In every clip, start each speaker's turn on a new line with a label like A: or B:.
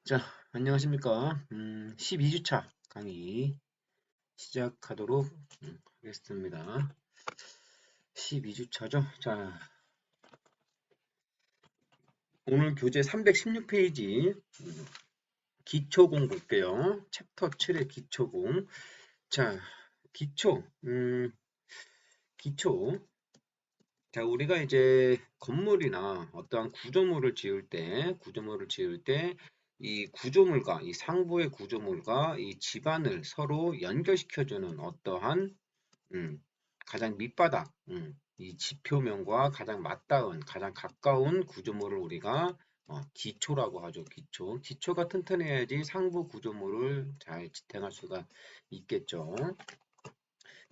A: 자, 안녕하십니까. 12주차 강의 시작하도록 하겠습니다. 12주차죠. 자, 오늘 교재 316페이지 기초공 볼게요. 챕터 7의 기초공. 자, 기초, 기초. 자, 우리가 이제 건물이나 어떠한 구조물을 지을 때, 이 구조물과, 이 상부의 구조물과 이 집안을 서로 연결시켜주는 어떠한, 가장 밑바닥, 이 지표면과 가장 맞닿은, 가장 가까운 구조물을 우리가 기초라고 하죠. 기초. 기초가 튼튼해야지 상부 구조물을 잘 지탱할 수가 있겠죠.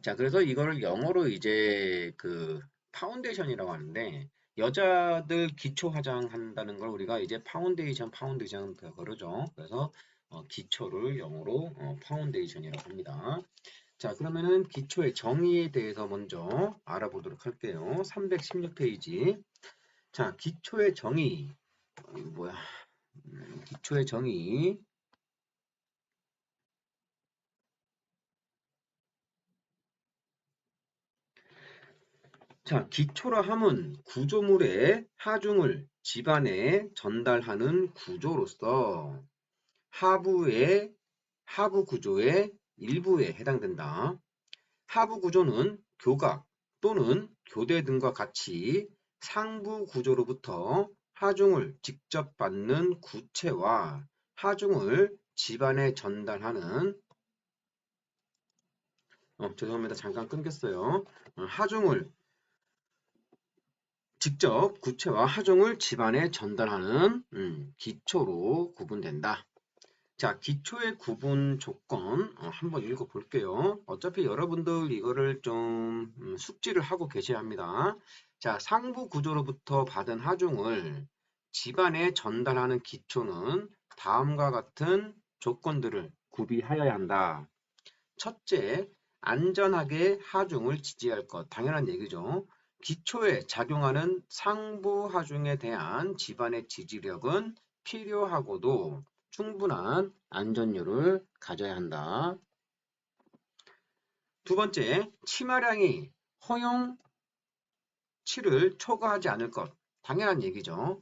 A: 자, 그래서 이거를 영어로 이제 그 파운데이션이라고 하는데 여자들 기초 화장한다는 걸 우리가 이제 파운데이션 그러죠. 그래서 기초를 영어로 파운데이션이라고 합니다. 자, 그러면은 기초의 정의에 대해서 먼저 알아보도록 할게요. 316페이지. 자, 기초의 정의. 이거 뭐야? 기초의 정의. 자, 기초라 함은 구조물의 하중을 집안에 전달하는 구조로서 하부 구조의 일부에 해당된다. 하부 구조는 교각 또는 교대 등과 같이 상부 구조로부터 하중을 직접 받는 구체와 하중을 집안에 전달하는 죄송합니다. 잠깐 끊겼어요. 하중을 직접 구체와 하중을 집안에 전달하는 기초로 구분된다. 자, 기초의 구분 조건 한번 읽어볼게요. 어차피 여러분들 이거를 좀 숙지를 하고 계셔야 합니다. 자, 상부 구조로부터 받은 하중을 집안에 전달하는 기초는 다음과 같은 조건들을 구비하여야 한다. 첫째, 안전하게 하중을 지지할 것. 당연한 얘기죠. 기초에 작용하는 상부 하중에 대한 집안의 지지력은 필요하고도 충분한 안전율을 가져야 한다. 두 번째, 치마량이 허용치를 초과하지 않을 것. 당연한 얘기죠.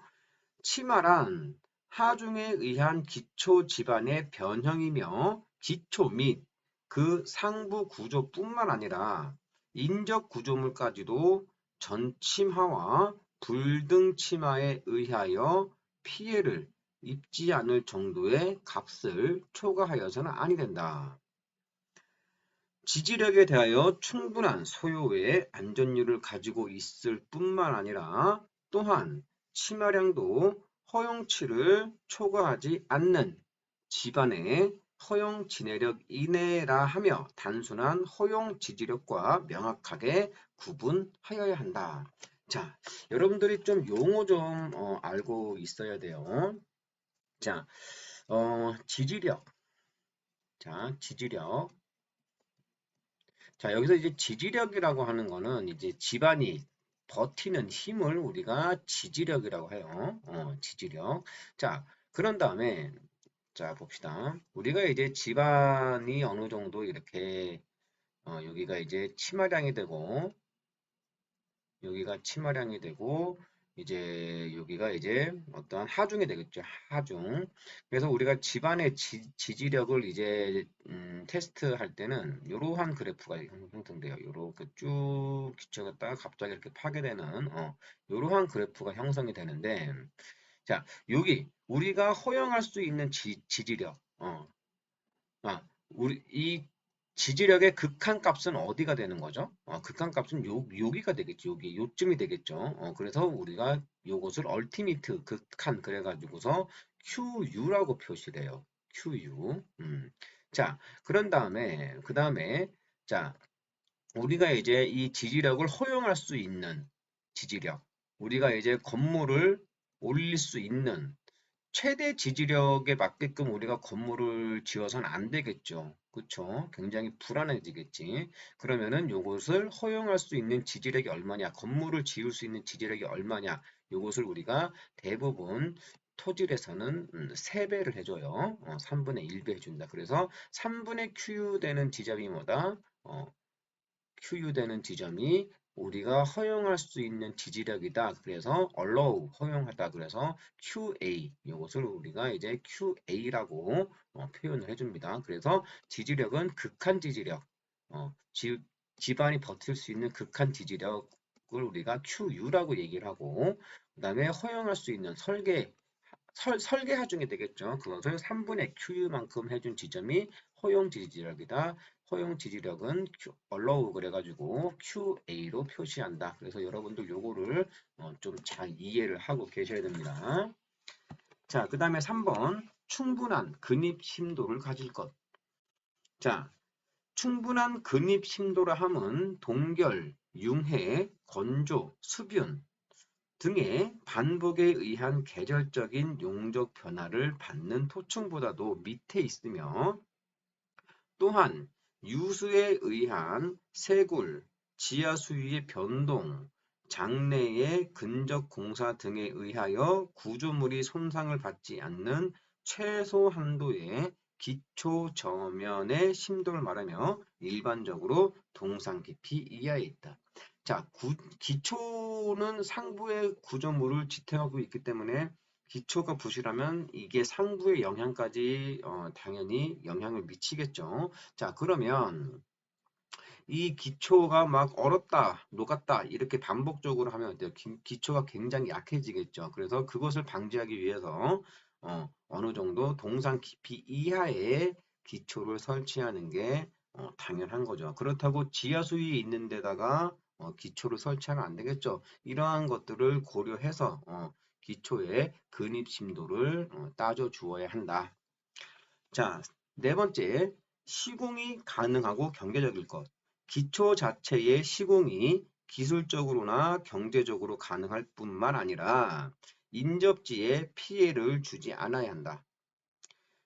A: 치마란 하중에 의한 기초 집안의 변형이며 기초 및 그 상부 구조뿐만 아니라 인적 구조물까지도 전침하와 불등 치마에 의하여 피해를 입지 않을 정도의 값을 초과하여서는 아니 된다. 지지력에 대하여 충분한 소요의 안전율을 가지고 있을 뿐만 아니라 또한 치마량도 허용치를 초과하지 않는 집안의 허용 진해력 이내라 하며 단순한 허용 지지력과 명확하게 구분하여야 한다. 자, 여러분들이 좀 용어 좀 알고 있어야 돼요. 자, 지지력. 자, 지지력. 자, 여기서 이제 지지력이라고 하는 거는 이제 집안이 버티는 힘을 우리가 지지력이라고 해요. 지지력. 자, 그런 다음에 자, 봅시다. 우리가 이제 집안이 어느 정도 이렇게 여기가 이제 치마량이 되고 여기가 치마량이 되고 이제 여기가 이제 어떠한 하중이 되겠죠. 하중. 그래서 우리가 집안의 지지력을 이제 테스트할 때는 이러한 그래프가 형성돼요. 이렇게 쭉 기쳐갔다가 갑자기 이렇게 파괴되는 이러한 그래프가 형성이 되는데 자, 여기 우리가 허용할 수 있는 지지력 우리 이 지지력의 극한값은 어디가 되는 거죠? 극한값은 여기가 되겠죠. 요쯤이 되겠죠. 그래서 우리가 요것을 얼티미트 극한 그래가지고서 QU라고 표시를 해요. QU. 자, 그 다음에 자, 우리가 이제 이 지지력을 허용할 수 있는 지지력. 우리가 이제 건물을 올릴 수 있는 최대 지지력에 맞게끔 우리가 건물을 지어서는 안 되겠죠. 그쵸? 굉장히 불안해지겠지. 그러면은 요것을 허용할 수 있는 지지력이 얼마냐, 건물을 지을 수 있는 지지력이 얼마냐, 요것을 우리가 대부분 토질에서는 3배를 해줘요. 3분의 1배 해준다. 그래서 3분의 QU 되는 지점이 뭐다? QU 되는 지점이 우리가 허용할 수 있는 지지력이다. 그래서 allow 허용하다. 그래서 QA 이것을 우리가 이제 QA라고 표현을 해줍니다. 그래서 지지력은 극한 지지력, 집안이 버틸 수 있는 극한 지지력을 우리가 QU라고 얘기를 하고, 그다음에 허용할 수 있는 설계하 중에 되겠죠. 그것을 3분의 QU만큼 해준 지점이 허용 지지력이다. 허용 지지력은 allow 그래가지고 QA로 표시한다. 그래서 여러분들 요거를 좀 잘 이해를 하고 계셔야 됩니다. 자, 그 다음에 3번 충분한 근입 심도를 가질 것. 자, 충분한 근입 심도라 함은 동결, 융해, 건조, 수분 등의 반복에 의한 계절적인 용적 변화를 받는 토층보다도 밑에 있으며, 또한 유수에 의한 세굴, 지하 수위의 변동, 장래의 근적 공사 등에 의하여 구조물이 손상을 받지 않는 최소 한도의 기초 저면의 심도를 말하며 일반적으로 동상 깊이 이하에 있다. 자, 기초는 상부의 구조물을 지탱하고 있기 때문에 기초가 부실하면 이게 상부의 영향까지 당연히 영향을 미치겠죠. 자, 그러면 이 기초가 막 얼었다, 녹았다 이렇게 반복적으로 하면 기초가 굉장히 약해지겠죠. 그래서 그것을 방지하기 위해서 어느 정도 동상 깊이 이하의 기초를 설치하는 게 당연한 거죠. 그렇다고 지하 수위에 있는 데다가 기초를 설치하면 안 되겠죠. 이러한 것들을 고려해서 기초의 근입 심도를 따져 주어야 한다. 자, 네 번째, 시공이 가능하고 경제적일 것. 기초 자체의 시공이 기술적으로나 경제적으로 가능할 뿐만 아니라 인접지에 피해를 주지 않아야 한다.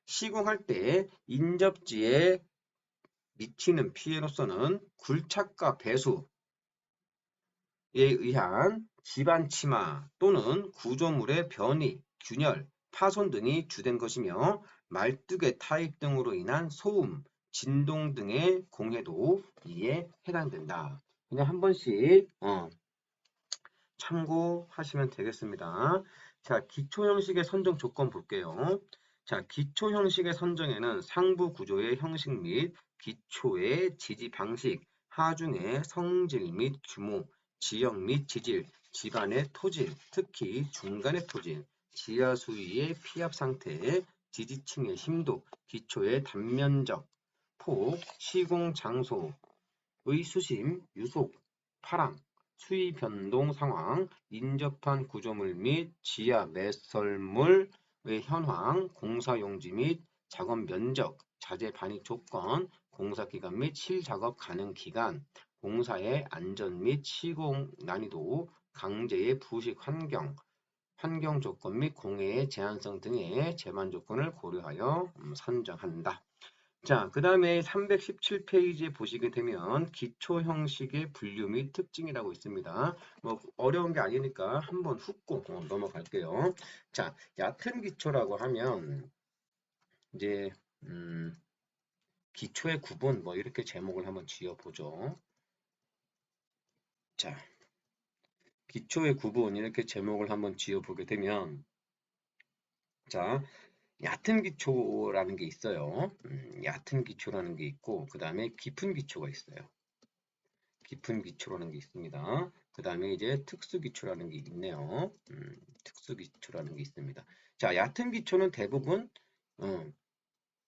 A: 시공할 때 인접지에 미치는 피해로서는 굴착과 배수에 의한 집안 침하 또는 구조물의 변이, 균열, 파손 등이 주된 것이며, 말뚝의 타입 등으로 인한 소음, 진동 등의 공해도 이에 해당된다. 그냥 한 번씩 참고하시면 되겠습니다. 자, 기초 형식의 선정 조건 볼게요. 자, 기초 형식의 선정에는 상부 구조의 형식 및 기초의 지지 방식, 하중의 성질 및 규모, 지형 및 지질, 집안의 토질, 특히 중간의 토질, 지하 수위의 피압 상태, 지지층의 심도, 기초의 단면적, 폭, 시공 장소의 수심, 유속, 파랑, 수위 변동 상황, 인접한 구조물 및 지하 매설물의 현황, 공사 용지 및 작업 면적, 자재 반입 조건, 공사 기간 및 실작업 가능 기간, 공사의 안전 및 시공 난이도, 강제의 부식 환경, 환경 조건 및 공해의 제한성 등의 제반 조건을 고려하여 선정한다. 자, 그 다음에 317페이지에 보시게 되면 기초 형식의 분류 및 특징이라고 있습니다. 뭐 어려운 게 아니니까 한번 훑고 넘어갈게요. 자, 얕은 기초라고 하면 이제 기초의 구분 뭐 이렇게 제목을 한번 지어보죠. 자, 기초의 구분 이렇게 제목을 한번 지어보게 되면, 자, 얕은 기초라는 게 있어요. 얕은 기초라는 게 있고, 그 다음에 깊은 기초가 있어요. 깊은 기초라는 게 있습니다. 그 다음에 이제 특수 기초라는 게 있네요. 특수 기초라는 게 있습니다. 자, 얕은 기초는 대부분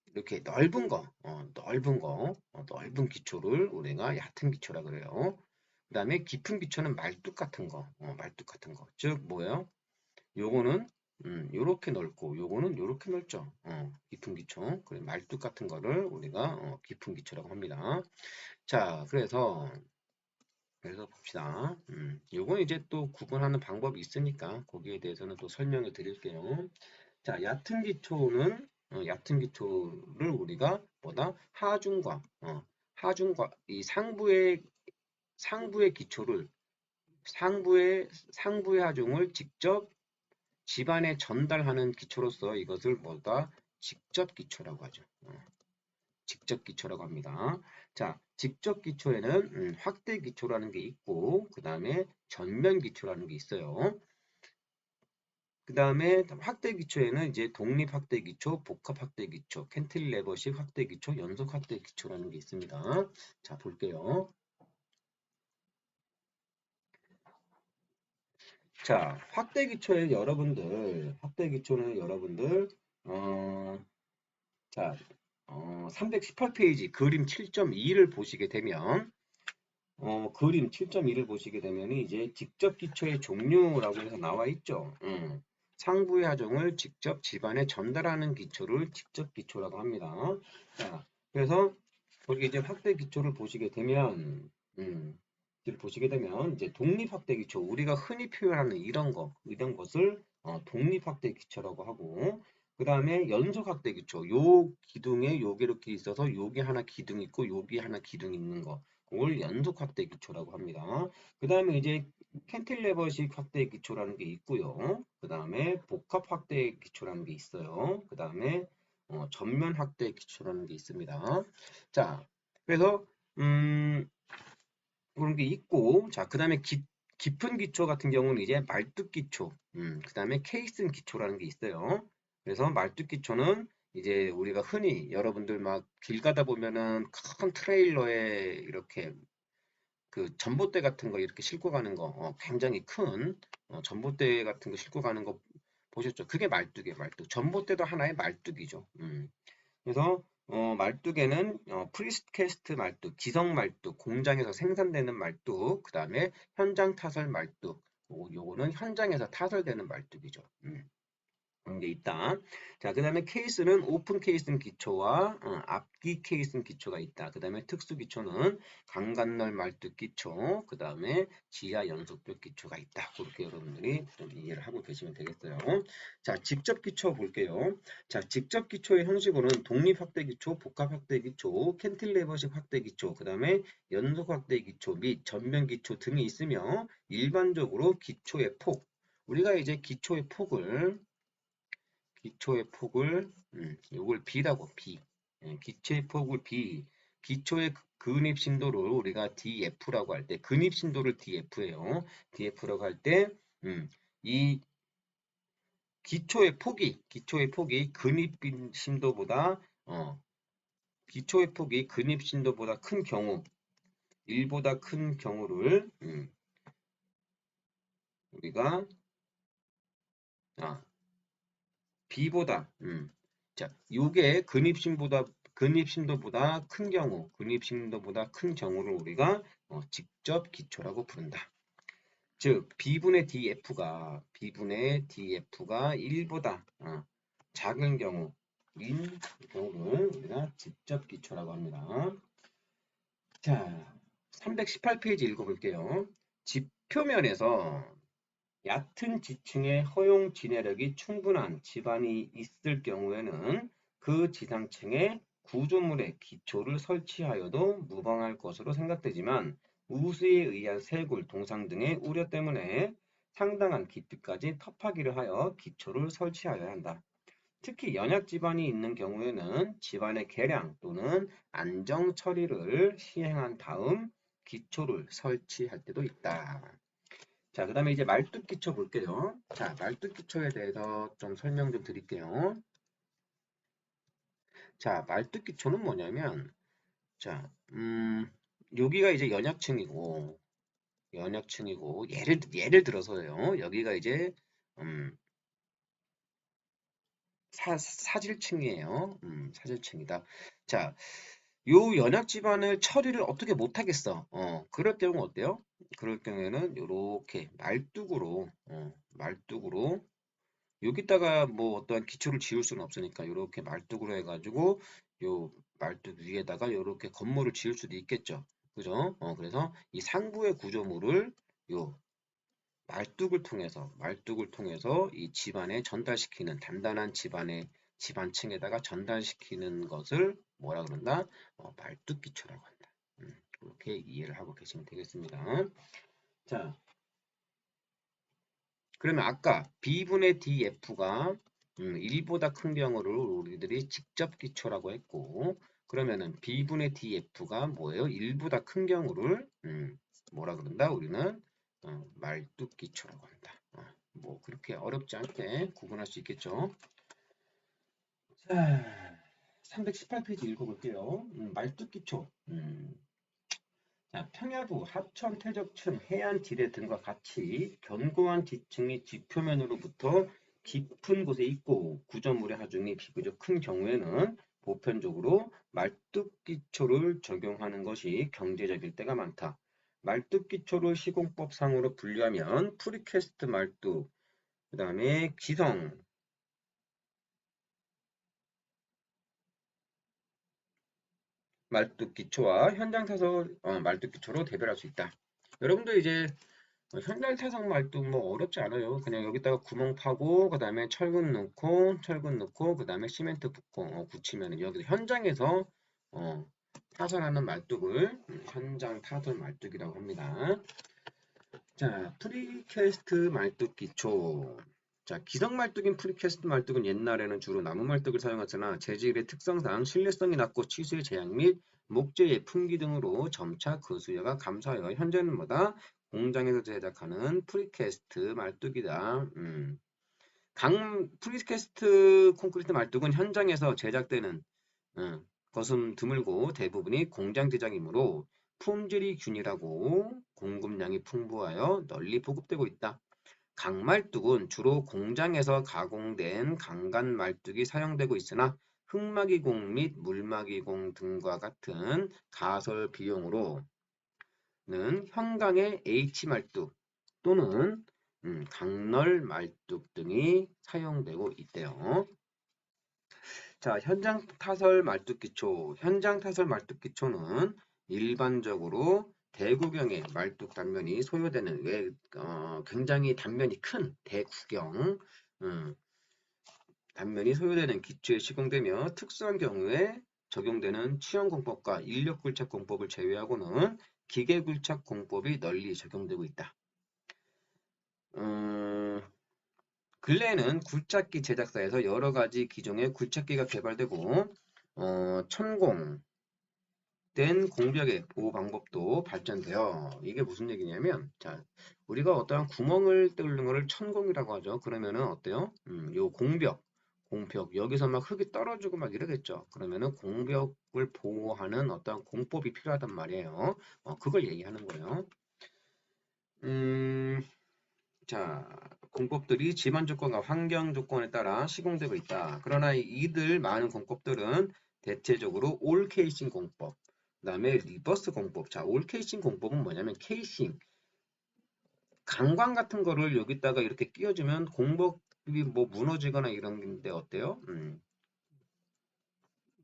A: 이렇게 넓은 거, 넓은 기초를 우리가 얕은 기초라 그래요. 그 다음에 깊은 기초는 말뚝 같은 거, 말뚝 같은 거. 즉 뭐예요? 요거는 요렇게 넓고 요거는 요렇게 넓죠. 깊은 기초. 그래 말뚝 같은 거를 우리가 깊은 기초라고 합니다. 자, 그래서 봅시다. 요건 이제 또 구분하는 방법이 있으니까 거기에 대해서는 또 설명을 드릴게요. 자, 얕은 기초를 우리가 뭐다? 하중과 이 상부의 기초를 상부의 하중을 직접 집안에 전달하는 기초로서 이것을 뭐다? 직접 기초라고 하죠. 직접 기초라고 합니다. 자, 직접 기초에는 확대 기초라는 게 있고, 그 다음에 전면 기초라는 게 있어요. 그 다음에 확대 기초에는 이제 독립 확대 기초, 복합 확대 기초, 캔틸레버식 확대 기초, 연속 확대 기초라는 게 있습니다. 자, 볼게요. 자, 확대 기초에 확대 기초는 여러분들, 자, 318페이지 그림 7.2를 보시게 되면, 그림 7.2를 보시게 되면 이제 직접 기초의 종류라고 해서 나와 있죠. 상부의 하종을 직접 집안에 전달하는 기초를 직접 기초라고 합니다. 자, 그래서 거기 이제 확대 기초를 보시게 되면, 이제 독립 확대 기초, 우리가 흔히 표현하는 이런 것을 독립 확대 기초라고 하고, 그 다음에 연속 확대 기초, 요 기둥에 요게 이렇게 있어서 요게 하나 기둥 있고 요게 하나 기둥 있는 거. 그걸 연속 확대 기초라고 합니다. 그 다음에 이제 캔틸레버식 확대 기초라는 게 있고요. 그 다음에 복합 확대 기초라는 게 있어요. 그 다음에 전면 확대 기초라는 게 있습니다. 자, 그래서 그런 게 있고, 자, 그 다음에 깊은 기초 같은 경우는 이제 말뚝 기초, 그 다음에 케이슨 기초라는 게 있어요. 그래서 말뚝 기초는 이제 우리가 흔히 여러분들 막 길 가다 보면은 큰 트레일러에 이렇게 그 전봇대 같은 거 이렇게 싣고 가는 거, 굉장히 큰 전봇대 같은 거 싣고 가는 거 보셨죠? 그게 말뚝이에요, 말뚝. 전봇대도 하나의 말뚝이죠. 그래서 말뚝에는 프리캐스트 말뚝, 기성 말뚝, 공장에서 생산되는 말뚝, 그 다음에 현장 타설 말뚝, 요거는 현장에서 타설되는 말뚝이죠. 그런 게 있다. 자, 그 다음에 케이스는 오픈 케이슨 기초와 앞기 케이슨 기초가 있다. 그 다음에 특수 기초는 강간널 말뚝 기초, 그 다음에 지하 연속벽 기초가 있다. 그렇게 여러분들이 좀 이해를 하고 계시면 되겠어요. 자, 직접 기초 볼게요. 자, 직접 기초의 형식으로는 독립 확대 기초, 복합 확대 기초, 캔틸레버식 확대 기초, 그 다음에 연속 확대 기초 및 전면 기초 등이 있으며 일반적으로 기초의 폭, 우리가 이제 기초의 폭을 요걸 B라고 B. 기초의 폭을 B. 기초의 근입 심도를 우리가 DF라고 할 때 근입 심도를 DF예요. DF라고 할 때 이 기초의 폭이 근입 심도보다 큰 경우 1보다 큰 경우를 우리가 B보다 자, 요게 근입심도보다 큰 경우를 우리가 직접 기초라고 부른다. 즉 B분의 DF가 1보다 작은 경우인 경우를 우리가 직접 기초라고 합니다. 자, 318페이지 읽어볼게요. 지표면에서 얕은 지층의 허용 진해력이 충분한 지반이 있을 경우에는 그 지상층에 구조물의 기초를 설치하여도 무방할 것으로 생각되지만 우수에 의한 쇄골, 동상 등의 우려 때문에 상당한 깊이까지 터파기를 하여 기초를 설치하여야 한다. 특히 연약 지반이 있는 경우에는 지반의 개량 또는 안정 처리를 시행한 다음 기초를 설치할 때도 있다. 자, 그 다음에 이제 말뚝 기초 볼게요. 자, 말뚝 기초에 대해서 좀 설명 좀 드릴게요. 자, 말뚝 기초는 뭐냐면, 자, 여기가 이제 연약층이고, 예를 들어서요. 여기가 이제, 사질층이에요. 사질층이다. 자, 요 연약 지반을 처리를 어떻게 못 하겠어. 그럴 경우 어때요? 그럴 경우에는 요렇게 말뚝으로 여기다가 뭐 어떠한 기초를 지을 수는 없으니까 이렇게 말뚝으로 해가지고 요 말뚝 위에다가 이렇게 건물을 지을 수도 있겠죠. 그죠? 그래서 이 상부의 구조물을 요 말뚝을 통해서 이 집안에 전달시키는 단단한 집안층에다가 전달시키는 것을 뭐라 그런다? 말뚝 기초라고 한다. 그렇게 이해를 하고 계시면 되겠습니다. 자, 그러면 아까 B분의 DF가 1보다 큰 경우를 우리들이 직접 기초라고 했고, 그러면은 B분의 DF가 뭐예요? 1보다 큰 경우를 뭐라 그런다? 우리는 말뚝 기초라고 한다. 뭐 그렇게 어렵지 않게 구분할 수 있겠죠. 자, 318페이지 읽어볼게요. 말뚝 기초. 자, 평야부, 하천, 퇴적층, 해안 지대 등과 같이 견고한 지층이 지표면으로부터 깊은 곳에 있고 구조물의 하중이 비교적 큰 경우에는 보편적으로 말뚝기초를 적용하는 것이 경제적일 때가 많다. 말뚝기초를 시공법상으로 분류하면 프리캐스트 말뚝, 그 다음에 기성, 말뚝기초와 현장사설 말뚝기초로 대별할 수 있다. 여러분들 이제 현장 타석 말도 뭐 어렵지 않아요. 그냥 여기다가 구멍 파고 그다음에 철근 넣고 그다음에 시멘트 붓고 굳히면 여기 현장에서 어, 타설하는 말뚝을 현장 타설 말뚝이라고 합니다. 자, 프리캐스트 말뚝 기초. 자, 기성 말뚝인 프리캐스트 말뚝은 옛날에는 주로 나무 말뚝을 사용했으나 재질의 특성상 신뢰성이 낮고 치수의 제약 및 목재의 품기 등으로 점차 그 수요가 감소하여 현재는 뭐다? 공장에서 제작하는 프리캐스트 말뚝이다. 프리캐스트 콘크리트 말뚝은 현장에서 제작되는 것은 드물고 대부분이 공장 제작이므로 품질이 균일하고 공급량이 풍부하여 널리 보급되고 있다. 강말뚝은 주로 공장에서 가공된 강간 말뚝이 사용되고 있으나 흙막이공 및 물막이공 등과 같은 가설 비용으로는 현강의 H말뚝 또는 강널 말뚝 등이 사용되고 있대요. 자, 현장 타설 말뚝 기초. 현장 타설 말뚝 기초는 일반적으로 대구경의 말뚝 단면이 소요되는 굉장히 단면이 큰 대구경 단면이 소요되는 기초에 시공되며 특수한 경우에 적용되는 취향공법과 인력굴착공법을 제외하고는 기계굴착공법이 널리 적용되고 있다. 근래에는 굴착기 제작사에서 여러 가지 기종의 굴착기가 개발되고 천공된 공벽의 보호 방법도 발전되어 이게 무슨 얘기냐면 자 우리가 어떠한 구멍을 뚫는 거를 천공이라고 하죠. 그러면은 어때요? 요 공벽 여기서 막 흙이 떨어지고 막 이러겠죠. 그러면은 공벽을 보호하는 어떠한 공법이 필요하단 말이에요. 그걸 얘기하는 거예요. 자, 공법들이 지만 조건과 환경 조건에 따라 시공되고 있다. 그러나 이들 많은 공법들은 대체적으로 올 케이싱 공법, 그 다음에 리버스 공법. 자, 올 케이싱 공법은 뭐냐면 케이싱, 강광 같은 거를 여기다가 이렇게 끼워주면 공법이 뭐 무너지거나 이런 게 어때요?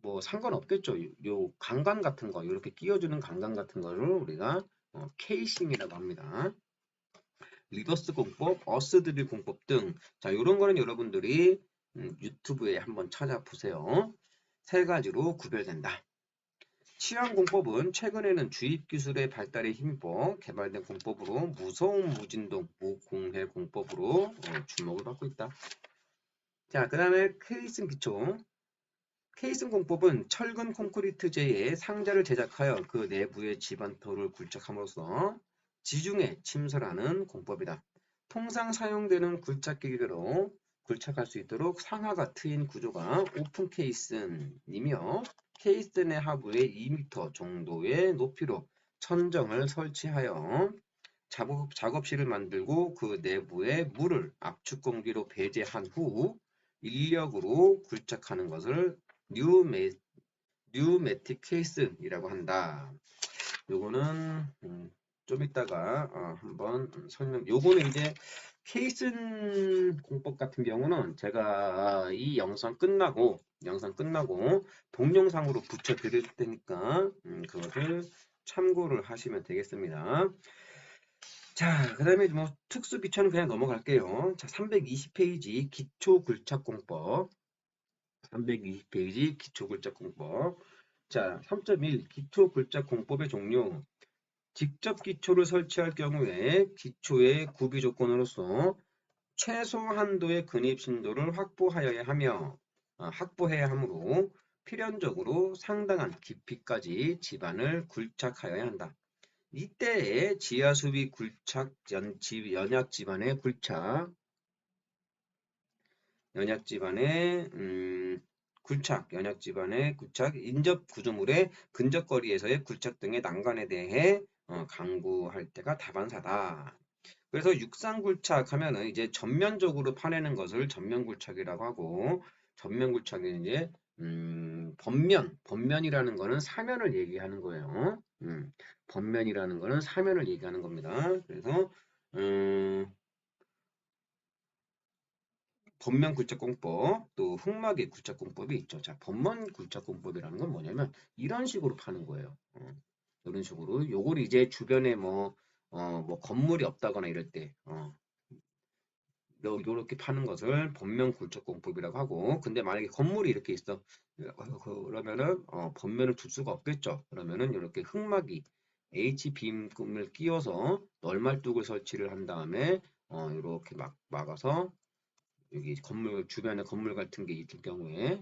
A: 뭐 상관없겠죠. 요 강간 같은 거, 이렇게 끼워주는 강간 같은 거를 우리가 케이싱이라고 합니다. 리버스 공법, 어스드릴 공법 등. 자, 이런 거는 여러분들이 유튜브에 한번 찾아보세요. 세 가지로 구별된다. 치안 공법은 최근에는 주입 기술의 발달에 힘입어 개발된 공법으로 무서운 무진동, 무공해 공법으로 주목을 받고 있다. 자, 그 다음에 케이슨 기초. 케이슨 공법은 철근 콘크리트재의 상자를 제작하여 그 내부의 지반토를 굴착함으로써 지중해 침설하는 공법이다. 통상 사용되는 굴착기계로 굴착할 수 있도록 상하가 트인 구조가 오픈 케이슨이며 케이슨의 하부에 2m 정도의 높이로 천정을 설치하여 작업실을 만들고 그 내부에 물을 압축 공기로 배제한 후 인력으로 굴착하는 것을 뉴매틱 케이슨이라고 한다. 요거는 좀 이따가 한번 요거는 이제 케이슨 공법 같은 경우는 제가 이 영상 끝나고 동영상으로 붙여 드릴 테니까 그것을 참고를 하시면 되겠습니다. 자, 그 다음에 뭐 특수 기초는 그냥 넘어갈게요. 자, 320페이지 기초 굴착 공법. 320페이지 기초 굴착 공법. 자, 3.1 기초 굴착 공법의 종류. 직접 기초를 설치할 경우에 기초의 구비 조건으로서 최소 한도의 근입 신도를 확보해야 하므로 필연적으로 상당한 깊이까지 지반을 굴착하여야 한다. 이때에 지하수위 굴착 연약 지반의 굴착 연약 지반의 굴착 인접 구조물의 근접거리에서의 굴착 등의 난관에 대해 강구할 때가 다반사다. 그래서 육상굴착 하면은 이제 전면적으로 파내는 것을 전면굴착이라고 하고, 전면굴착은 이제 번면이라는 거는 사면을 얘기하는 거예요. 번면이라는 거는 사면을 얘기하는 겁니다. 그래서 번면 굴착공법, 또 흑막의 굴착공법이 있죠. 자, 번면 굴착공법이라는 건 뭐냐면 이런 식으로 파는 거예요. 이런 식으로 요걸 이제 주변에 뭐 건물이 없다거나 이럴 때 요렇게 파는 것을 번면 굴착공법이라고 하고, 근데 만약에 건물이 이렇게 있어. 그러면은 번면을 둘 수가 없겠죠. 그러면은 이렇게 흑막이 H빔을 끼워서 널말뚝을 설치를 한 다음에 이렇게 막아서 여기 건물 주변에 건물 같은 게 있을 경우에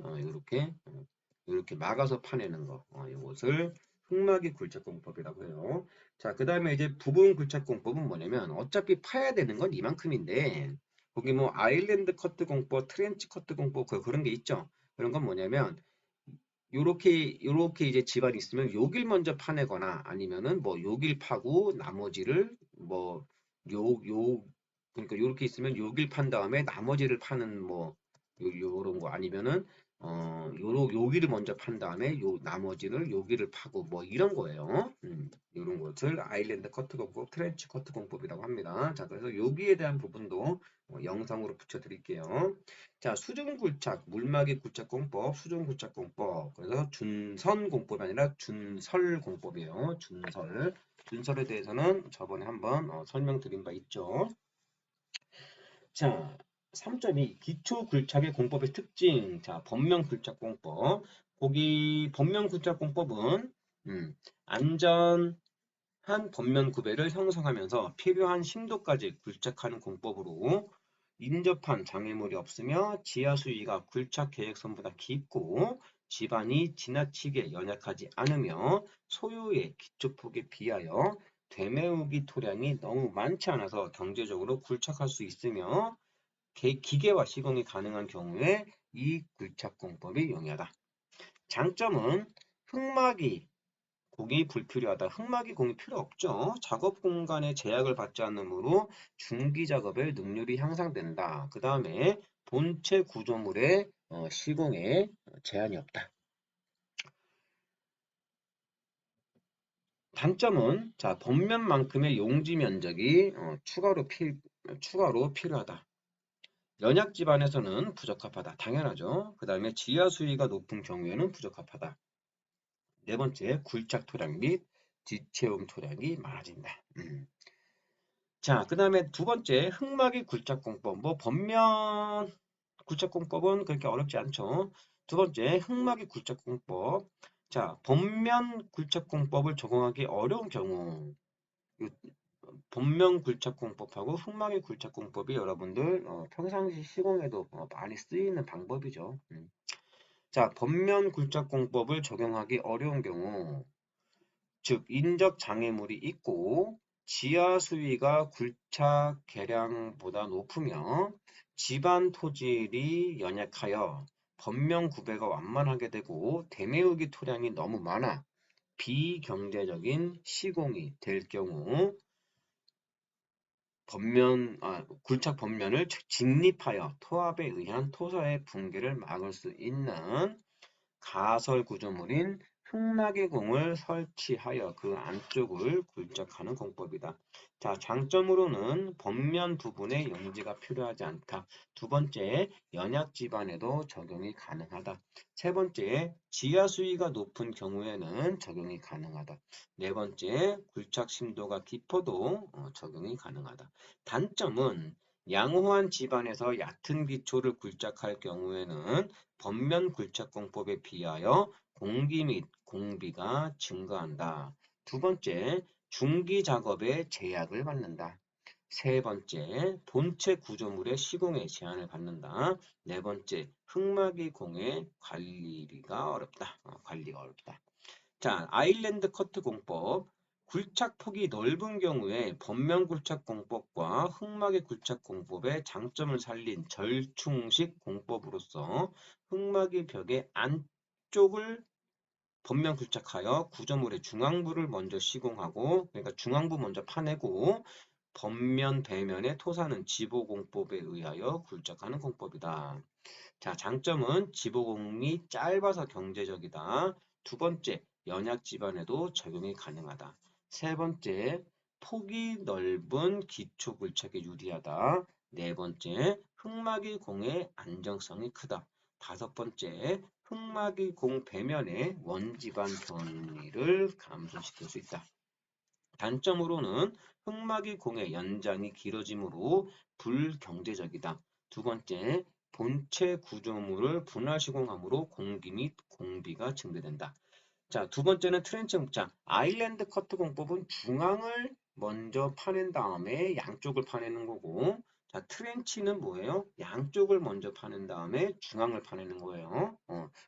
A: 이렇게 막아서 파내는 거, 이것을 흑막이 굴착공법이라고 해요. 자, 그 다음에 이제 부분 굴착공법은 뭐냐면 어차피 파야 되는 건 이만큼인데 거기 뭐 아일랜드 커트 공법, 트렌치 커트 공법 그런 게 있죠. 그런 건 뭐냐면 요렇게 이제 집안이 있으면 여길 먼저 파내거나 아니면은 뭐 여길 파고 나머지를 뭐 요 그러니까 요렇게 있으면 여길 판 다음에 나머지를 파는 뭐 요런 거 아니면은 여기를 먼저 판 다음에 요 나머지를 여기를 파고 뭐 이런 거예요. 요런 것을 아일랜드 커트 공법, 트렌치 커트 공법이라고 합니다. 자, 그래서 여기에 대한 부분도 영상으로 붙여드릴게요. 자, 수중굴착, 물막이 굴착공법, 수중굴착공법. 그래서 준선공법이 아니라 준설공법이에요. 준설. 준설에 대해서는 저번에 한번 설명드린 바 있죠. 자, 3.2 기초굴착의 공법의 특징. 자, 번면굴착공법. 거기 번면굴착공법은 안전한 번면구배를 형성하면서 필요한 심도까지 굴착하는 공법으로 인접한 장애물이 없으며 지하 수위가 굴착 계획선보다 깊고 집안이 지나치게 연약하지 않으며 소유의 기초폭에 비하여 되메우기 토량이 너무 많지 않아서 경제적으로 굴착할 수 있으며 기계와 시공이 가능한 경우에 이 굴착공법이 용이하다. 장점은 흑막이 공이 불필요하다. 흑막이 공이 필요 없죠. 작업 공간에 제약을 받지 않으므로 중기 작업의 능률이 향상된다. 그 다음에 본체 구조물의 시공에 제한이 없다. 단점은 자 번면만큼의 용지 면적이 추가로 필요하다. 연약 집안에서는 부적합하다. 당연하죠. 그 다음에 지하 수위가 높은 경우에는 부적합하다. 네 번째, 굴착 토량 및 지체움 토량이 많아진다. 자, 그 다음에 두 번째, 흑막이 굴착공법. 뭐, 번면 굴착공법은 그렇게 어렵지 않죠. 두 번째, 흑막이 굴착공법. 자, 번면 굴착공법을 적용하기 어려운 경우, 이 번면 굴착공법하고 흑막의 굴착공법이 여러분들 평상시 시공에도 많이 쓰이는 방법이죠. 자, 번면 굴착공법을 적용하기 어려운 경우, 즉 인적 장애물이 있고 지하 수위가 굴착 계량보다 높으며 집안 토질이 연약하여 번면 구배가 완만하게 되고 대매우기 토량이 너무 많아 비경제적인 시공이 될 경우 굴착 번면을 직립하여 토합에 의한 토사의 붕괴를 막을 수 있는 가설 구조물인 흑막의 공을 설치하여 그 안쪽을 굴착하는 공법이다. 자, 장점으로는 번면 부분에 용지가 필요하지 않다. 두 번째, 연약 집안에도 적용이 가능하다. 세 번째, 지하 수위가 높은 경우에는 적용이 가능하다. 네 번째, 굴착 심도가 깊어도 적용이 가능하다. 단점은 양호한 집안에서 얕은 기초를 굴착할 경우에는 번면 굴착공법에 비하여 공기 및 공비가 증가한다. 두 번째, 중기 작업에 제약을 받는다. 세 번째, 본체 구조물의 시공에 제한을 받는다. 네 번째, 흑막이 공의 관리가 어렵다. 관리가 어렵다. 자, 아일랜드 커트 공법. 굴착폭이 넓은 경우에 번면 굴착 공법과 흑막의 굴착 공법의 장점을 살린 절충식 공법으로서 흑막의 벽의 안쪽을 번면 굴착하여 구조물의 중앙부를 먼저 시공하고, 그러니까 중앙부 먼저 파내고 번면 배면의 토사는 지보공법에 의하여 굴착하는 공법이다. 자, 장점은 지보공이 짧아서 경제적이다. 두 번째, 연약 집안에도 적용이 가능하다. 세 번째, 폭이 넓은 기초 굴착에 유리하다. 네 번째, 흑막이 공의 안정성이 크다. 다섯 번째, 흑막이 공 배면의 원지반 변이를 감소시킬 수 있다. 단점으로는 흑막이 공의 연장이 길어지므로 불경제적이다. 두 번째, 본체 구조물을 분할 시공함으로 공기 및 공비가 증대된다. 자, 두 번째는 트렌치 공장. 아일랜드 커트 공법은 중앙을 먼저 파낸 다음에 양쪽을 파내는 거고, 자, 트렌치는 뭐예요? 양쪽을 먼저 파낸 다음에 중앙을 파내는 거예요.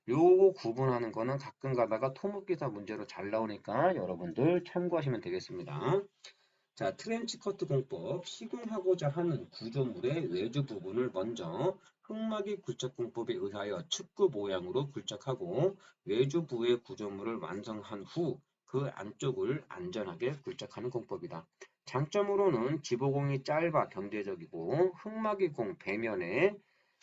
A: 요거 구분하는 거는 가끔 가다가 토목기사 문제로 잘 나오니까 여러분들 참고하시면 되겠습니다. 자, 트렌치 커트 공법. 시공하고자 하는 구조물의 외주 부분을 먼저 흑막이 굴착 공법에 의하여 축구 모양으로 굴착하고 외주부의 구조물을 완성한 후 그 안쪽을 안전하게 굴착하는 공법이다. 장점으로는 지보공이 짧아 경제적이고 흑막이 공 배면에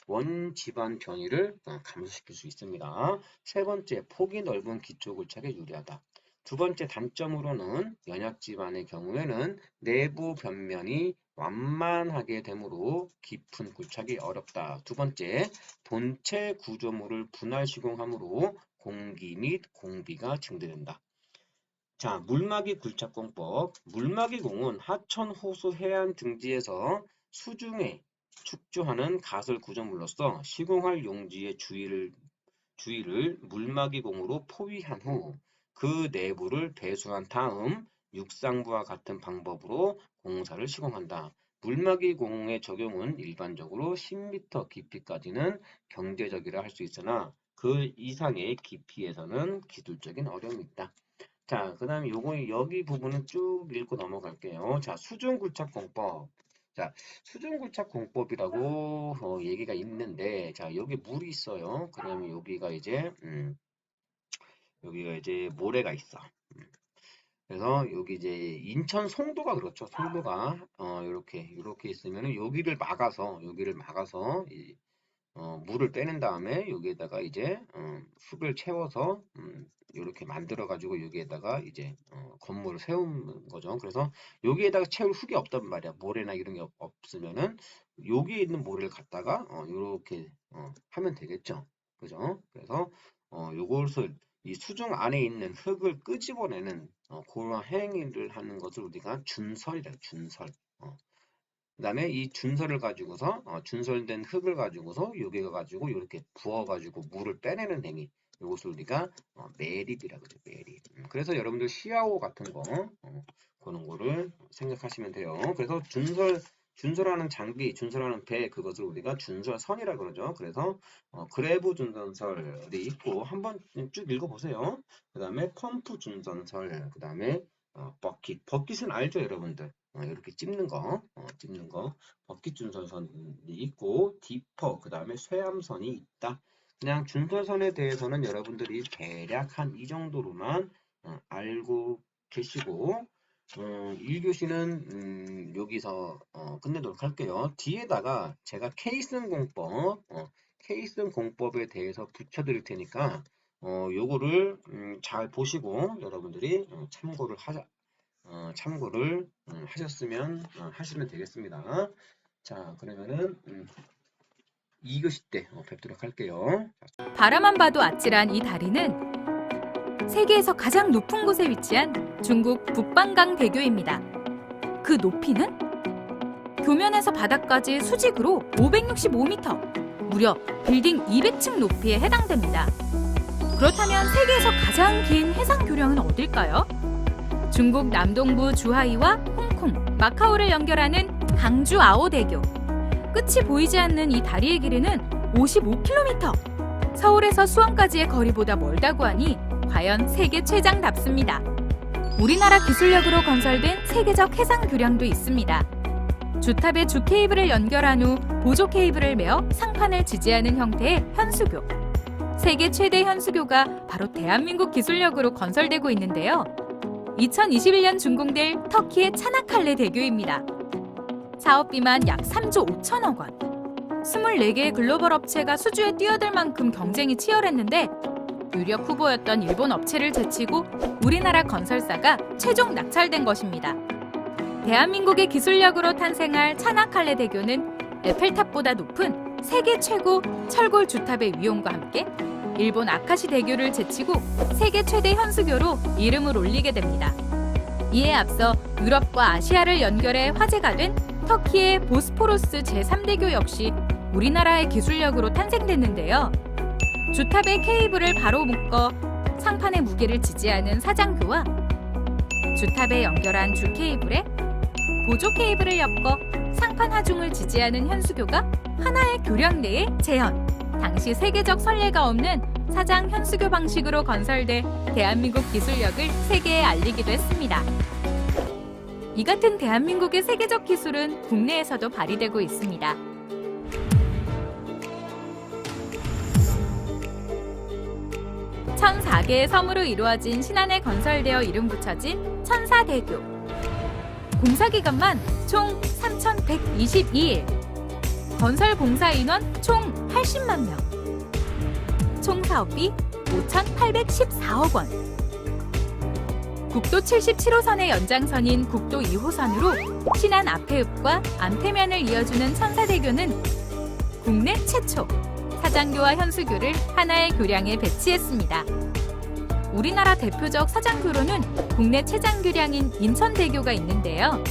A: 원지반 변이를 감소시킬 수 있습니다. 세 번째, 폭이 넓은 기초 굴착에 유리하다. 두 번째 단점으로는 연약 집안의 경우에는 내부 변면이 완만하게 되므로 깊은 굴착이 어렵다. 두 번째, 본체 구조물을 분할 시공함으로 공기 및 공비가 증대된다. 자, 물막이 굴착공법. 물막이 공은 하천, 호수, 해안 등지에서 수중에 축조하는 가설 구조물로서 시공할 용지의 주위를 물막이 공으로 포위한 후 그 내부를 배수한 다음 육상부와 같은 방법으로 공사를 시공한다. 물막이 공의 적용은 일반적으로 10m 깊이까지는 경제적이라 할 수 있으나 그 이상의 깊이에서는 기술적인 어려움이 있다. 자, 그 다음에 요거 여기 부분은 쭉 읽고 넘어갈게요. 자, 수중굴착 공법. 자, 수중굴착 공법이라고 얘기가 있는데, 자, 여기 물이 있어요. 그러면 여기가 이제 모래가 있어. 그래서 여기 이제 인천 송도가 그렇죠. 송도가 이렇게 있으면은 여기를 막아서 물을 빼낸 다음에 여기에다가 이제 흙을 채워서 이렇게 만들어 가지고 여기에다가 이제 건물을 세운 거죠. 그래서 여기에다가 채울 흙이 없단 말이야. 모래나 이런 게 없으면은 여기에 있는 모래를 갖다가 이렇게 하면 되겠죠. 그죠? 그래서 요것을 이 수중 안에 있는 흙을 끄집어내는 그런 행위를 하는 것을 우리가 준설이라 준설. 그다음에 이 준설을 가지고서 준설된 흙을 가지고서 여기가 가지고 이렇게 부어가지고 물을 빼내는 행위. 이것을 우리가 매립이라 그러죠. 매립. 그래서 여러분들 시야호 같은 거 그런 거를 생각하시면 돼요. 그래서 준설하는 장비, 준설하는 배 그것을 우리가 준설선이라 그러죠. 그래서 그래브 준선설이 있고 한번 쭉 읽어보세요. 그다음에 펌프 준선설, 그다음에 버킷은 알죠, 여러분들? 이렇게 찝는 거, 버킷 준설선이 있고, 디퍼, 그 다음에 쇠암선이 있다. 그냥 준설선에 대해서는 여러분들이 대략 한 이 정도로만 알고 계시고, 1교시는 여기서 끝내도록 할게요. 뒤에다가 제가 케이슨 공법에 대해서 붙여드릴 테니까, 요거를 잘 보시고 여러분들이 참고를 하시면 되겠습니다. 자, 그러면은 2교시 때 뵙도록 할게요.
B: 바라만 봐도 아찔한 이 다리는 세계에서 가장 높은 곳에 위치한 중국 북방강 대교입니다. 그 높이는 교면에서 바닥까지 수직으로 565m, 무려 빌딩 200층 높이에 해당됩니다. 그렇다면 세계에서 가장 긴 해상 교량은 어딜까요? 중국 남동부 주하이와 홍콩, 마카오를 연결하는 광주 아오대교. 끝이 보이지 않는 이 다리의 길이는 55km. 서울에서 수원까지의 거리보다 멀다고 하니 과연 세계 최장답습니다. 우리나라 기술력으로 건설된 세계적 해상 교량도 있습니다. 주탑에 주 케이블을 연결한 후 보조 케이블을 메어 상판을 지지하는 형태의 현수교. 세계 최대 현수교가 바로 대한민국 기술력으로 건설되고 있는데요. 2021년 준공될 터키의 차나칼레 대교입니다. 사업비만 약 3조 5천억 원. 24개의 글로벌 업체가 수주에 뛰어들 만큼 경쟁이 치열했는데 유력 후보였던 일본 업체를 제치고 우리나라 건설사가 최종 낙찰된 것입니다. 대한민국의 기술력으로 탄생할 차나칼레 대교는 에펠탑보다 높은 세계 최고 철골 주탑의 위용과 함께 일본 아카시 대교를 제치고 세계 최대 현수교로 이름을 올리게 됩니다. 이에 앞서 유럽과 아시아를 연결해 화제가 된 터키의 보스포루스 제3대교 역시 우리나라의 기술력으로 탄생됐는데요. 주탑에 케이블을 바로 묶어 상판의 무게를 지지하는 사장교와 주탑에 연결한 주 케이블에 보조 케이블을 엮어 상판 하중을 지지하는 현수교가 하나의 교량 내에 재현. 당시 세계적 선례가 없는 사장 현수교 방식으로 건설돼 대한민국 기술력을 세계에 알리기도 했습니다. 이 같은 대한민국의 세계적 기술은 국내에서도 발휘되고 있습니다. (1004개의) 섬으로 이루어진 신안에 건설되어 이름 붙여진 천사대교. 공사 기간만 총 3,122일. 건설 공사 인원 총 80만 명. 총 사업비 5,814억 원. 국도 77호선의 연장선인 국도 2호선으로 신안 앞해읍과 안태면을 이어주는 천사대교는 국내 최초 사장교와 현수교를 하나의 교량에 배치했습니다. 우리나라 대표적 사장교로는 국내 최장교량인 인천대교가 있는데요.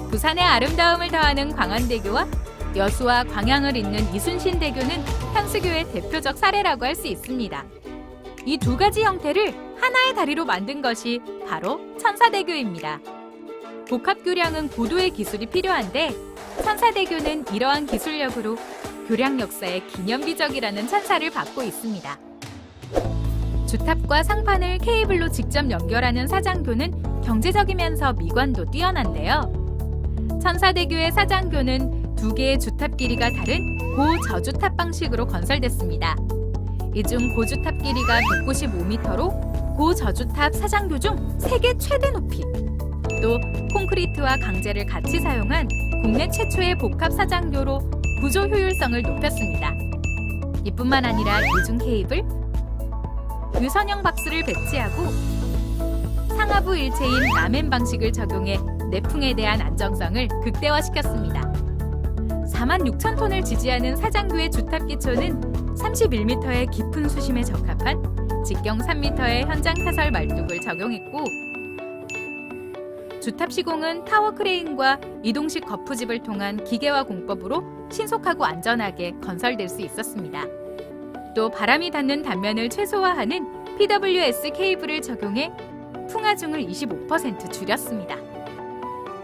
B: 부산의 아름다움을 더하는 광안대교와 여수와 광양을 잇는 이순신대교는 현수교의 대표적 사례라고 할 수 있습니다. 이 두 가지 형태를 하나의 다리로 만든 것이 바로 천사대교입니다. 복합교량은 고도의 기술이 필요한데 천사대교는 이러한 기술력으로 교량 역사의 기념비적이라는 찬사를 받고 있습니다. 주탑과 상판을 케이블로 직접 연결하는 사장교는 경제적이면서 미관도 뛰어난데요. 천사대교의 사장교는 두 개의 주탑 길이가 다른 고저주탑 방식으로 건설됐습니다. 이 중 고주탑 길이가 195m로 고저주탑 사장교 중 세계 최대 높이, 또 콘크리트와 강재를 같이 사용한 국내 최초의 복합 사장교로 구조 효율성을 높였습니다. 이뿐만 아니라 이중 케이블, 유선형 박스를 배치하고 상하부 일체인 라멘 방식을 적용해 내풍에 대한 안정성을 극대화시켰습니다. 46,000톤을 지지하는 사장교의 주탑 기초는 31m의 깊은 수심에 적합한 직경 3m의 현장 타설 말뚝을 적용했고, 주탑 시공은 타워 크레인과 이동식 거푸집을 통한 기계화 공법으로 신속하고 안전하게 건설될 수 있었습니다. 또 바람이 닿는 단면을 최소화하는 PWS 케이블을 적용해 풍하중을 25% 줄였습니다.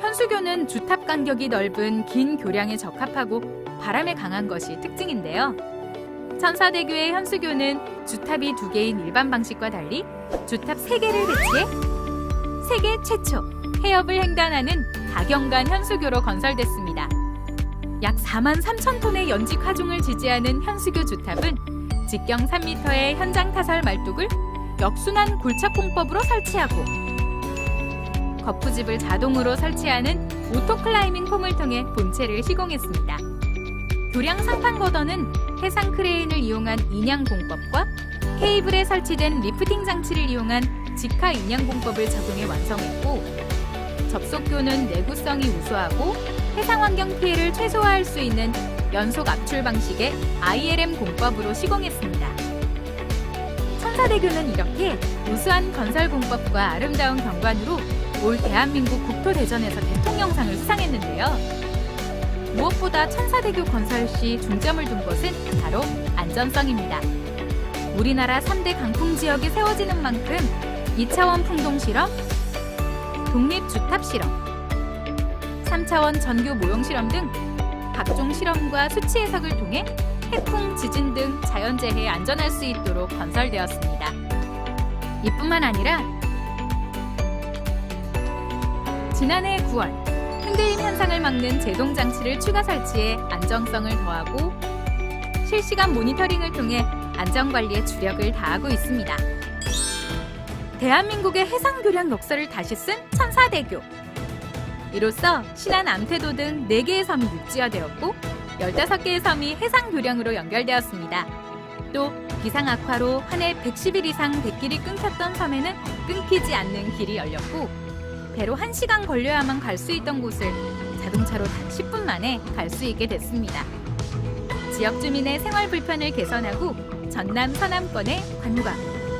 B: 현수교는 주탑 간격이 넓은 긴 교량에 적합하고 바람에 강한 것이 특징인데요. 천사대교의 현수교는 주탑이 2개인 일반 방식과 달리 주탑 3개를 배치해 세계 최초 해협을 횡단하는 다경간 현수교로 건설됐습니다. 약 43,000톤의 연직 하중을 지지하는 현수교 주탑은 직경 3m의 현장 타설 말뚝을 역순환 굴착 공법으로 설치하고 거푸집을 자동으로 설치하는 오토클라이밍 폼을 통해 본체를 시공했습니다. 교량 상판 거더는 해상 크레인을 이용한 인양 공법과 케이블에 설치된 리프팅 장치를 이용한 직하 인양 공법을 적용해 완성했고, 접속교는 내구성이 우수하고 해상 환경 피해를 최소화할 수 있는 연속 압출 방식의 ILM 공법으로 시공했습니다. 천사대교는 이렇게 우수한 건설 공법과 아름다운 경관으로 올 대한민국 국토대전에서 대통령상을 수상했는데요. 무엇보다 천사대교 건설 시 중점을 둔 것은 바로 안전성입니다. 우리나라 3대 강풍 지역에 세워지는 만큼 2차원 풍동 실험, 독립 주탑 실험, 3차원 전교 모형 실험 등 각종 실험과 수치 해석을 통해 태풍, 지진 등 자연재해에 안전할 수 있도록 건설되었습니다. 이뿐만 아니라 지난해 9월 흔들림 현상을 막는 제동 장치를 추가 설치해 안정성을 더하고 실시간 모니터링을 통해 안전관리에 주력을 다하고 있습니다. 대한민국의 해상교량 역사를 다시 쓴 천사대교. 이로써 신안, 암태도 등 4개의 섬이 육지화되었고 15개의 섬이 해상교량으로 연결되었습니다. 또 기상 악화로 한 해 110일 이상 백길이 끊겼던 섬에는 끊기지 않는 길이 열렸고 배로 1시간 걸려야만 갈 수 있던 곳을 자동차로 단 10분 만에 갈 수 있게 됐습니다. 지역 주민의 생활 불편을 개선하고 전남 서남권의 관광,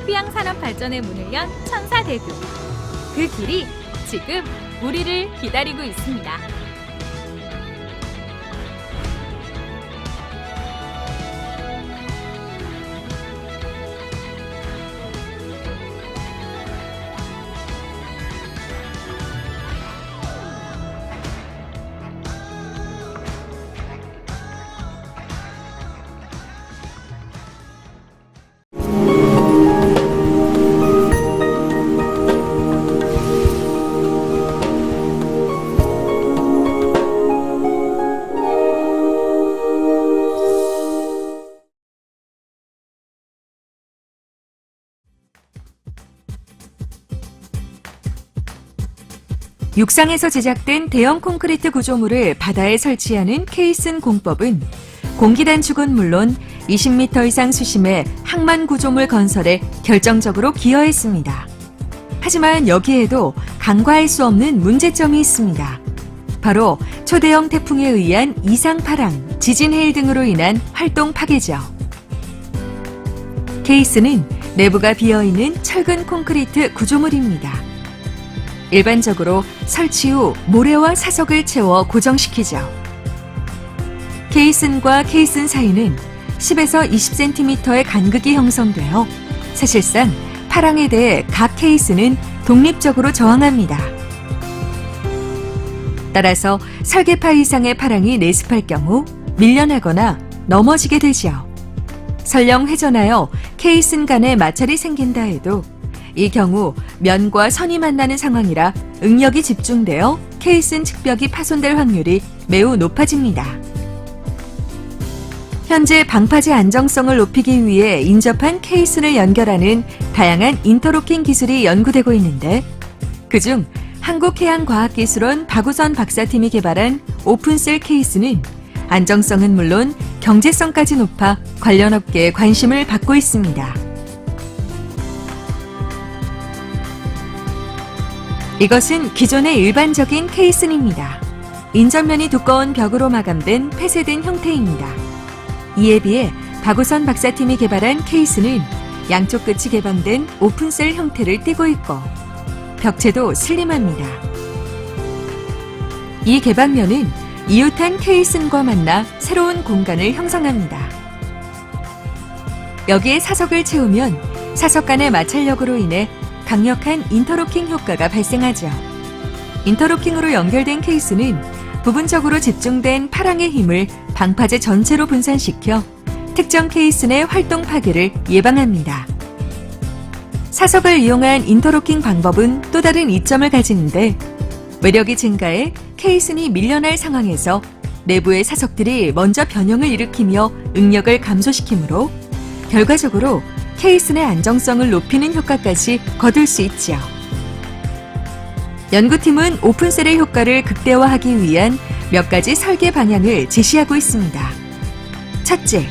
B: 휴양산업 발전의 문을 연 천사대교. 그 길이 지금 우리를 기다리고 있습니다.
C: 육상에서 제작된 대형 콘크리트 구조물을 바다에 설치하는 케이슨 공법은 공기 단축은 물론 20m 이상 수심의 항만 구조물 건설에 결정적으로 기여했습니다. 하지만 여기에도 간과할 수 없는 문제점이 있습니다. 바로 초대형 태풍에 의한 이상파랑, 지진 해일 등으로 인한 활동 파괴죠. 케이스는 내부가 비어있는 철근 콘크리트 구조물입니다. 일반적으로 설치 후 모래와 사석을 채워 고정시키죠. 케이슨과 케이슨 사이는 10에서 20cm의 간극이 형성되어 사실상 파랑에 대해 각 케이스는 독립적으로 저항합니다. 따라서 설계파 이상의 파랑이 내습할 경우 밀려나거나 넘어지게 되죠. 설령 회전하여 케이슨 간에 마찰이 생긴다 해도 이 경우 면과 선이 만나는 상황이라 응력이 집중되어 케이슨 측벽이 파손될 확률이 매우 높아집니다. 현재 방파제 안정성을 높이기 위해 인접한 케이슨을 연결하는 다양한 인터로킹 기술이 연구되고 있는데 그중 한국해양과학기술원 박우선 박사팀이 개발한 오픈셀 케이스는 안정성은 물론 경제성까지 높아 관련 업계에 관심을 받고 있습니다. 이것은 기존의 일반적인 케이슨입니다. 인접면이 두꺼운 벽으로 마감된 폐쇄된 형태입니다. 이에 비해 박우선 박사팀이 개발한 케이스는 양쪽 끝이 개방된 오픈셀 형태를 띠고 있고 벽체도 슬림합니다. 이 개방면은 이웃한 케이슨과 만나 새로운 공간을 형성합니다. 여기에 사석을 채우면 사석 간의 마찰력으로 인해 강력한 인터로킹 효과가 발생하죠. 인터로킹으로 연결된 케이스는 부분적으로 집중된 파랑의 힘을 방파제 전체로 분산시켜 특정 케이슨의 활동 파괴를 예방합니다. 사석을 이용한 인터로킹 방법은 또 다른 이점을 가지는데 외력이 증가해 케이슨이 밀려날 상황에서 내부의 사석들이 먼저 변형을 일으키며 응력을 감소시키므로 결과적으로 케이슨의 안정성을 높이는 효과까지 거둘 수 있죠. 연구팀은 오픈셀의 효과를 극대화하기 위한 몇 가지 설계 방향을 제시하고 있습니다. 첫째,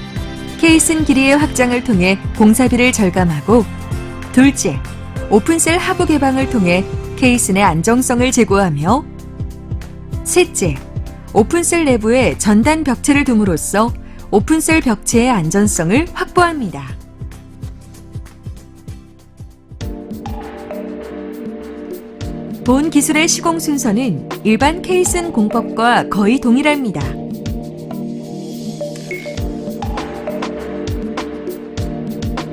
C: 케이슨 길이의 확장을 통해 공사비를 절감하고 둘째, 오픈셀 하부 개방을 통해 케이슨의 안정성을 제고하며 셋째, 오픈셀 내부에 전단 벽체를 둠으로써 오픈셀 벽체의 안전성을 확보합니다. 본 기술의 시공 순서는 일반 케이슨 공법과 거의 동일합니다.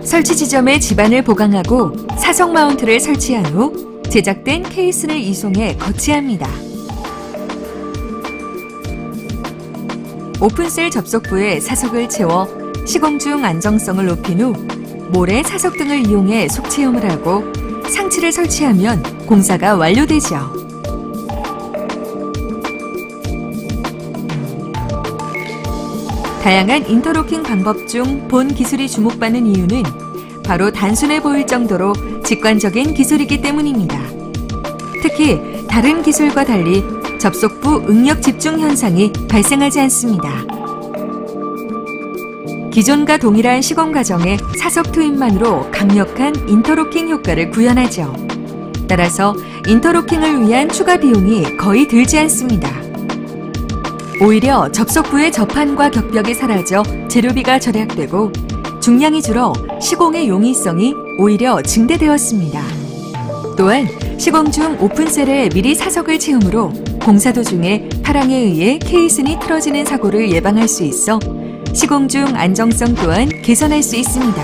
C: 설치 지점에 지반을 보강하고 사석 마운트를 설치한 후 제작된 케이슨을 이송해 거치합니다. 오픈셀 접속부에 사석을 채워 시공 중 안정성을 높인 후 모래 사석 등을 이용해 속체험을 하고 상치를 설치하면 공사가 완료되죠. 다양한 인터로킹 방법 중 본 기술이 주목받는 이유는 바로 단순해 보일 정도로 직관적인 기술이기 때문입니다. 특히 다른 기술과 달리 접속부 응력 집중 현상이 발생하지 않습니다. 기존과 동일한 시공 과정에 사석 투입만으로 강력한 인터로킹 효과를 구현하죠. 따라서 인터로킹을 위한 추가 비용이 거의 들지 않습니다. 오히려 접속부의 접한과 격벽이 사라져 재료비가 절약되고 중량이 줄어 시공의 용이성이 오히려 증대되었습니다. 또한 시공 중 오픈셀에 미리 사석을 채우므로 공사 도중에 파랑에 의해 케이슨이 틀어지는 사고를 예방할 수 있어 시공 중 안정성 또한 개선할 수 있습니다.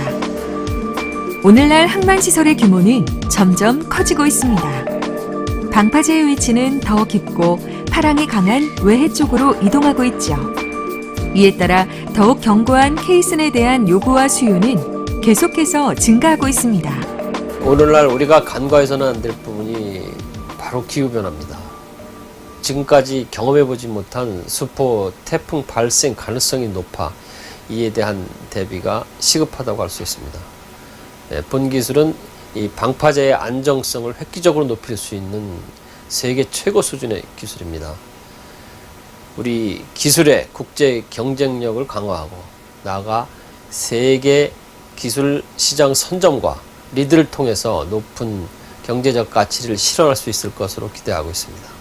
C: 오늘날 항만시설의 규모는 점점 커지고 있습니다. 방파제의 위치는 더 깊고 파랑이 강한 외해 쪽으로 이동하고 있죠. 이에 따라 더욱 견고한 케이슨에 대한 요구와 수요는 계속해서 증가하고 있습니다.
D: 오늘날 우리가 간과해서는 안 될 부분이 바로 기후변화입니다. 지금까지 경험해보지 못한 수포, 태풍 발생 가능성이 높아 이에 대한 대비가 시급하다고 할 수 있습니다. 본 기술은 이 방파제의 안정성을 획기적으로 높일 수 있는 세계 최고 수준의 기술입니다. 우리 기술의 국제 경쟁력을 강화하고 나아가 세계 기술 시장 선점과 리드를 통해서 높은 경제적 가치를 실현할 수 있을 것으로 기대하고 있습니다.